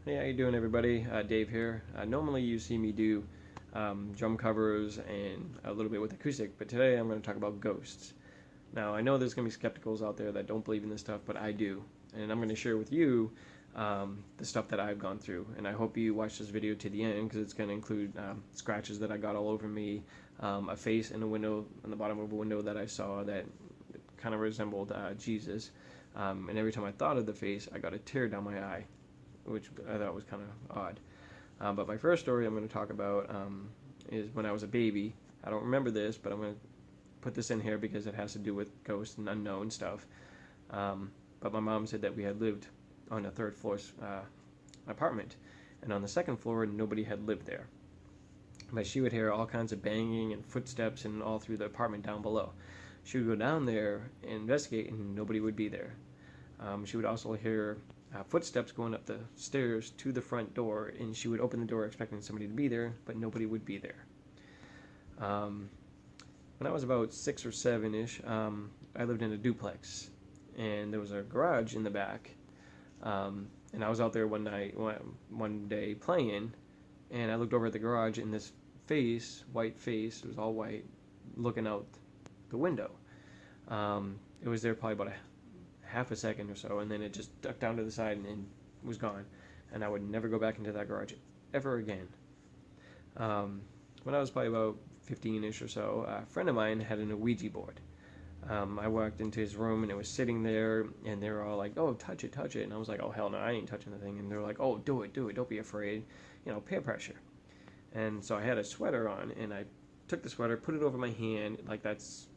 Hey, how you doing, everybody? Dave here. Normally, you see me do drum covers and a little bit with acoustic, but today I'm going to talk about ghosts. Now, I know there's going to be skepticals out there that don't believe in this stuff, but I do, and I'm going to share with you the stuff that I've gone through. And I hope you watch this video to the end because it's going to include scratches that I got all over me, a face in a window, on the bottom of a window that I saw that kind of resembled Jesus, and every time I thought of the face, I got a tear down my eye, which I thought was kind of odd. But my first story I'm going to talk about is when I was a baby. I don't remember this, but I'm going to put this in here because it has to do with ghosts and unknown stuff. But my mom said that we had lived on a third floor apartment, and on the second floor nobody had lived there. But she would hear all kinds of banging and footsteps and all through the apartment down below. She would go down there and investigate, and nobody would be there. She would also hear footsteps going up the stairs to the front door, and she would open the door expecting somebody to be there, but nobody would be there. When I was about 6 or 7-ish, I lived in a duplex, and there was a garage in the back, and I was out there one day playing, and I looked over at the garage, and this face, white face, it was all white, looking out the window. It was there probably about half a second or so, and then it just ducked down to the side and was gone, and I would never go back into that garage ever again. When I was probably about 15-ish or so, a friend of mine had an Ouija board. I walked into his room and it was sitting there, and they were all like, "Oh, touch it," and I was like, "Oh, hell no, I ain't touching the thing." And they were like, "Oh, do it, don't be afraid, peer pressure." And so I had a sweater on, and I took the sweater, put it over my hand, like that's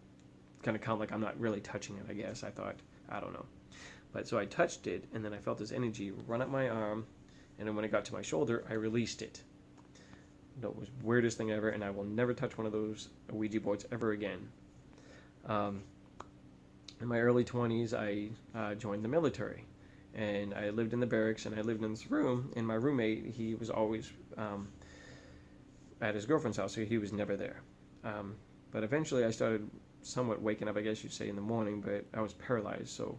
gonna count, like I'm not really touching it, I guess. I don't know. But so I touched it, and then I felt this energy run up my arm, and then when it got to my shoulder, I released it. That was the weirdest thing ever, and I will never touch one of those Ouija boards ever again. In my early 20s, I joined the military, and I lived in the barracks, and I lived in this room, and my roommate, he was always at his girlfriend's house, so he was never there. But eventually I started somewhat waking up, I guess you'd say, in the morning, but I was paralyzed, so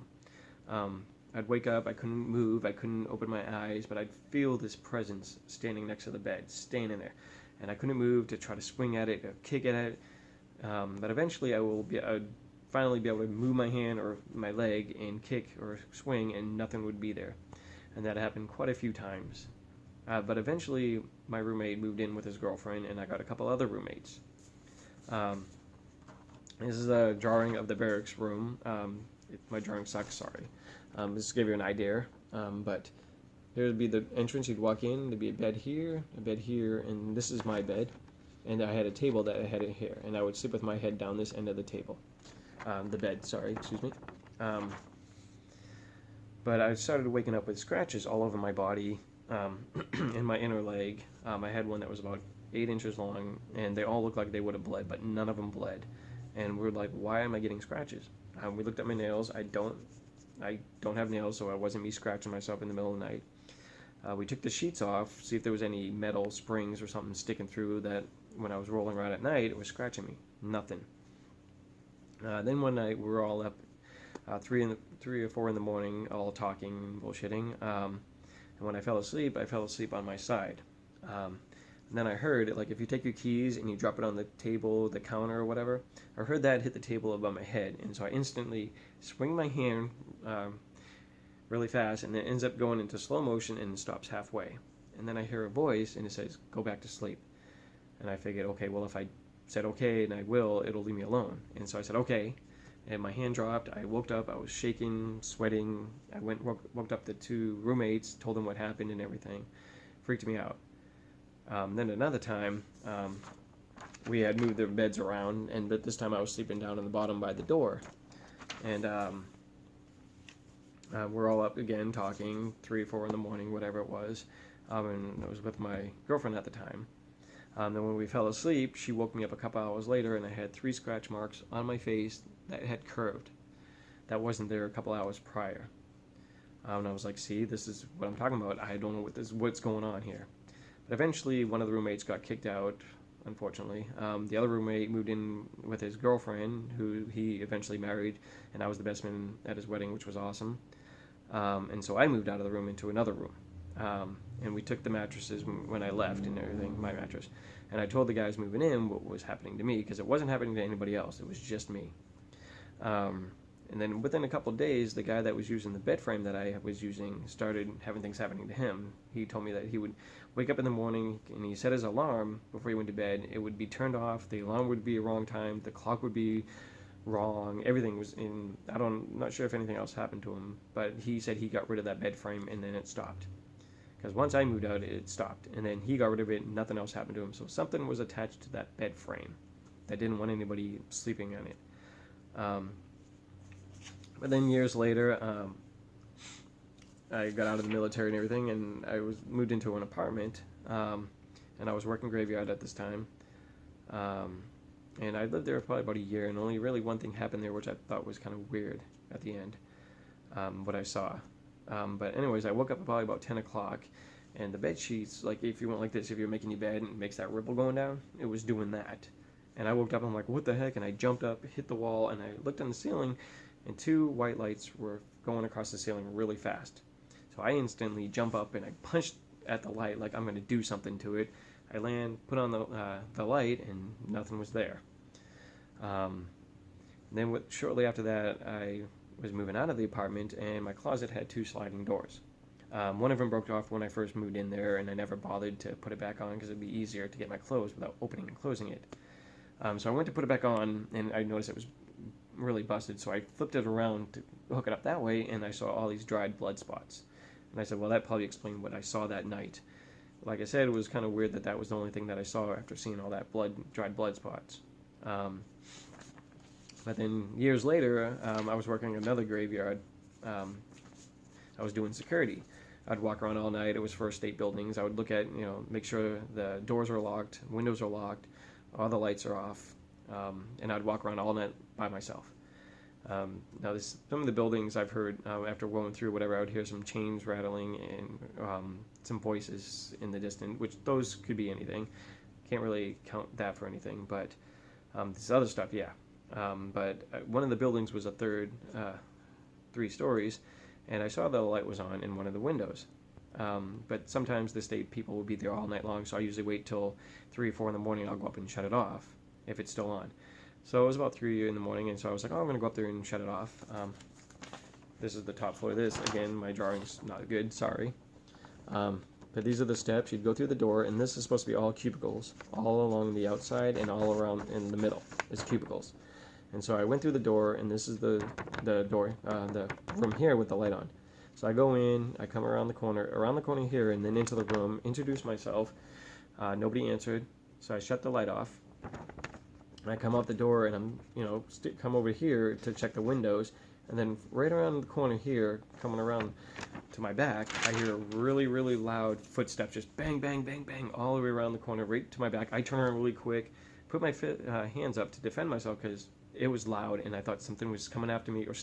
I'd wake up, I couldn't move, I couldn't open my eyes, but I'd feel this presence standing next to the bed, standing there, and I couldn't move to try to swing at it, or kick at it, but eventually I'd finally be able to move my hand or my leg and kick or swing, and nothing would be there, and that happened quite a few times. But eventually my roommate moved in with his girlfriend, and I got a couple other roommates. This is a drawing of the barracks room. My drawing sucks, sorry. Just to give you an idea. But here would be the entrance. You'd walk in, there'd be a bed here, and this is my bed. And I had a table that I had it here, and I would sit with my head down this end of the table. The bed, sorry, excuse me. But I started waking up with scratches all over my body, in my inner leg. I had one that was about 8 inches long, and they all looked like they would have bled, but none of them bled. And we were like, why am I getting scratches? We looked at my nails. I don't have nails, so it wasn't me scratching myself in the middle of the night. We took the sheets off, see if there was any metal springs or something sticking through that when I was rolling around at night, it was scratching me. Nothing. Then one night we were all up, 3 or 4 in the morning, all talking, bullshitting. And when I fell asleep on my side. And then I heard, like, if you take your keys and you drop it on the table, the counter or whatever, I heard that hit the table above my head. And so I instantly swing my hand really fast, and it ends up going into slow motion and stops halfway. And then I hear a voice, and it says, "Go back to sleep." And I figured, okay, well, if I said okay, and I will, it'll leave me alone. And so I said, okay. And my hand dropped. I woke up. I was shaking, sweating. I woke up the 2 roommates, told them what happened and everything. Freaked me out. Then another time, we had moved the beds around, but this time I was sleeping down on the bottom by the door. And we're all up again talking, 3 or 4 in the morning, whatever it was. And I was with my girlfriend at the time. Then when we fell asleep, she woke me up a couple hours later, and I had 3 scratch marks on my face that had curved. That wasn't there a couple hours prior. And I was like, see, this is what I'm talking about. I don't know what's going on here. But eventually, one of the roommates got kicked out, unfortunately. The other roommate moved in with his girlfriend, who he eventually married, and I was the best man at his wedding, which was awesome. And so I moved out of the room into another room. and we took the mattresses when I left and everything, my mattress. And I told the guys moving in what was happening to me, because it wasn't happening to anybody else. It was just me. And then within a couple of days, the guy that was using the bed frame that I was using started having things happening to him. He told me that he would wake up in the morning and he set his alarm before he went to bed. It would be turned off. The alarm would be a wrong time. The clock would be wrong. Everything was in. Not sure if anything else happened to him, but he said he got rid of that bed frame and then it stopped. Because once I moved out, it stopped, and then he got rid of it. And nothing else happened to him. So something was attached to that bed frame that didn't want anybody sleeping on it. But then years later, I got out of the military and everything, and I was moved into an apartment, and I was working graveyard at this time. And I lived there for probably about a year, and only really one thing happened there, which I thought was kind of weird at the end, what I saw. But anyways, I woke up probably about 10 o'clock, and the bed sheets, like if you went like this, if you're making your bed and it makes that ripple going down, it was doing that. And I woke up and I'm like, what the heck? And I jumped up, hit the wall, and I looked on the ceiling, and 2 white lights were going across the ceiling really fast. So I instantly jump up and I punched at the light like I'm going to do something to it. I land, put on the light, and nothing was there. Then shortly after that, I was moving out of the apartment, and my closet had 2 sliding doors. One of them broke off when I first moved in there, and I never bothered to put it back on because it'd be easier to get my clothes without opening and closing it. So I went to put it back on, and I noticed it was really busted, so I flipped it around to hook it up that way, and I saw all these dried blood spots. And I said, well, that probably explained what I saw that night. Like I said, it was kind of weird that that was the only thing that I saw after seeing all that dried blood spots. But then years later, I was working another graveyard. I was doing security. I'd walk around all night. It was for state buildings. I would look at, make sure the doors are locked, windows are locked, all the lights are off, and I'd walk around all night by myself. Now, some of the buildings I've heard after going through whatever, I would hear some chains rattling and some voices in the distance, which those could be anything. Can't really count that for anything, but this other stuff, yeah. But one of the buildings was 3 stories, and I saw the light was on in one of the windows. But sometimes the state people will be there all night long, so I usually wait till 3 or 4 in the morning. I'll go up and shut it off if it's still on. So it was about 3 in the morning, and so I was like, oh, I'm going to go up there and shut it off. This is the top floor of this. Again, my drawing's not good, sorry. But these are the steps. You'd go through the door, and this is supposed to be all cubicles, all along the outside and all around in the middle is cubicles. And so I went through the door, and this is the door, the room here with the light on. So I go in, I come around the corner here, and then into the room, introduce myself. Nobody answered, so I shut the light off. And I come out the door, and I'm, come over here to check the windows, and then right around the corner here, coming around to my back, I hear really, really loud footsteps, just bang, bang, bang, bang, all the way around the corner, right to my back. I turn around really quick, put my hands up to defend myself, because it was loud, and I thought something was coming after me or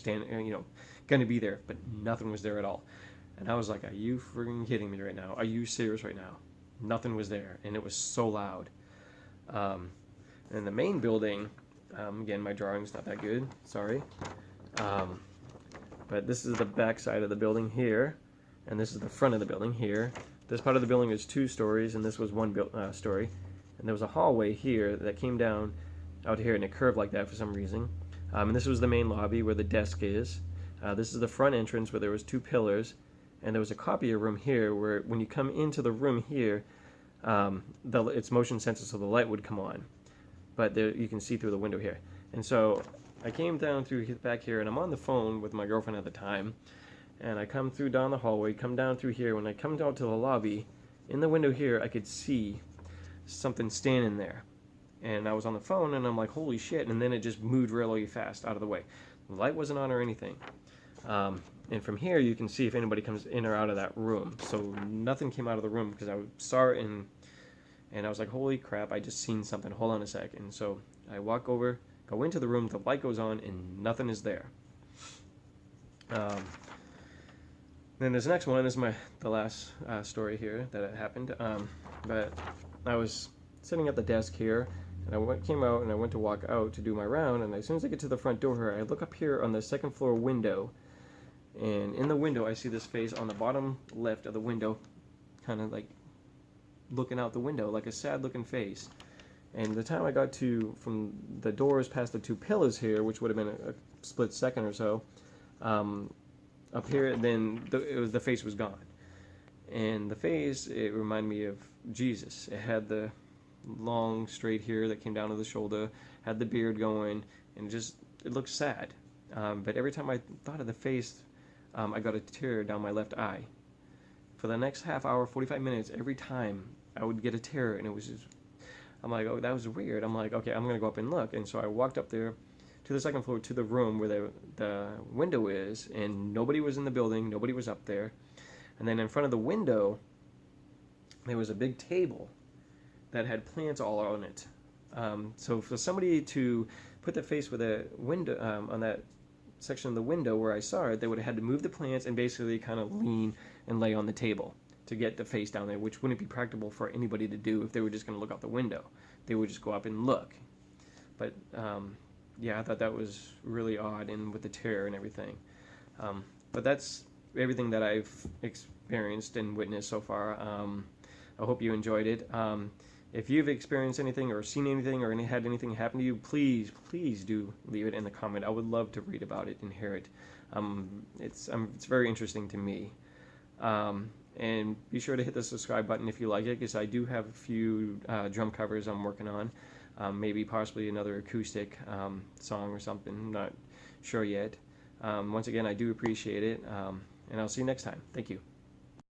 going to be there, but nothing was there at all. And I was like, are you freaking kidding me right now? Are you serious right now? Nothing was there, and it was so loud. And the main building, again, my drawing's not that good, sorry. But this is the back side of the building here, and this is the front of the building here. This part of the building is 2 stories, and this was 1 story. And there was a hallway here that came down out here, and it curved like that for some reason. And this was the main lobby where the desk is. This is the front entrance where there was 2 pillars, and there was a copier room here where when you come into the room here, it's motion sensor, so the light would come on. But there, you can see through the window here. And so I came down through back here, and I'm on the phone with my girlfriend at the time, and I come through down the hallway, come down through here. When I come down to the lobby, in the window here, I could see something standing there. And I was on the phone, and I'm like, holy shit, and then it just moved really fast out of the way. The light wasn't on or anything. And from here, you can see if anybody comes in or out of that room. So nothing came out of the room, because I saw it, and I was like, holy crap, I just seen something. Hold on a sec. And so I walk over, go into the room, the light goes on, and nothing is there. Then there's the next one. This is the last story here that happened. But I was sitting at the desk here, and I came out, and I went to walk out to do my round, and as soon as I get to the front door here, I look up here on the 2nd floor window, and in the window I see this face on the bottom left of the window, kind of like looking out the window, like a sad looking face. And the time I got to from the doors past the two pillars here, which would have been a split second or so, up here, then the face was gone. And the face, it reminded me of Jesus. It had the long straight hair that came down to the shoulder, had the beard going, and it looked sad. But every time I thought of the face, I got a tear down my left eye. For the next half hour, 45 minutes, every time I would get a tear, and it was just, I'm like, oh, that was weird. I'm like, okay, I'm going to go up and look. And so I walked up there to the second floor to the room where the window is, and nobody was in the building, nobody was up there. And then in front of the window, there was a big table that had plants all on it. So for somebody to put the face with a window on that section of the window where I saw it, they would have had to move the plants and basically kind of lean and lay on the table to get the face down there, which wouldn't be practical for anybody to do if they were just going to look out the window. They would just go up and look. But yeah, I thought that was really odd, and with the terror and everything. But that's everything that I've experienced and witnessed so far. I hope you enjoyed it. If you've experienced anything or seen anything or had anything happen to you, please do leave it in the comment. I would love to read about it and hear it. It's very interesting to me. And be sure to hit the subscribe button if you like it, because I do have a few drum covers I'm working on. Maybe possibly another acoustic song or something. I'm not sure yet. Once again, I do appreciate it. And I'll see you next time. Thank you.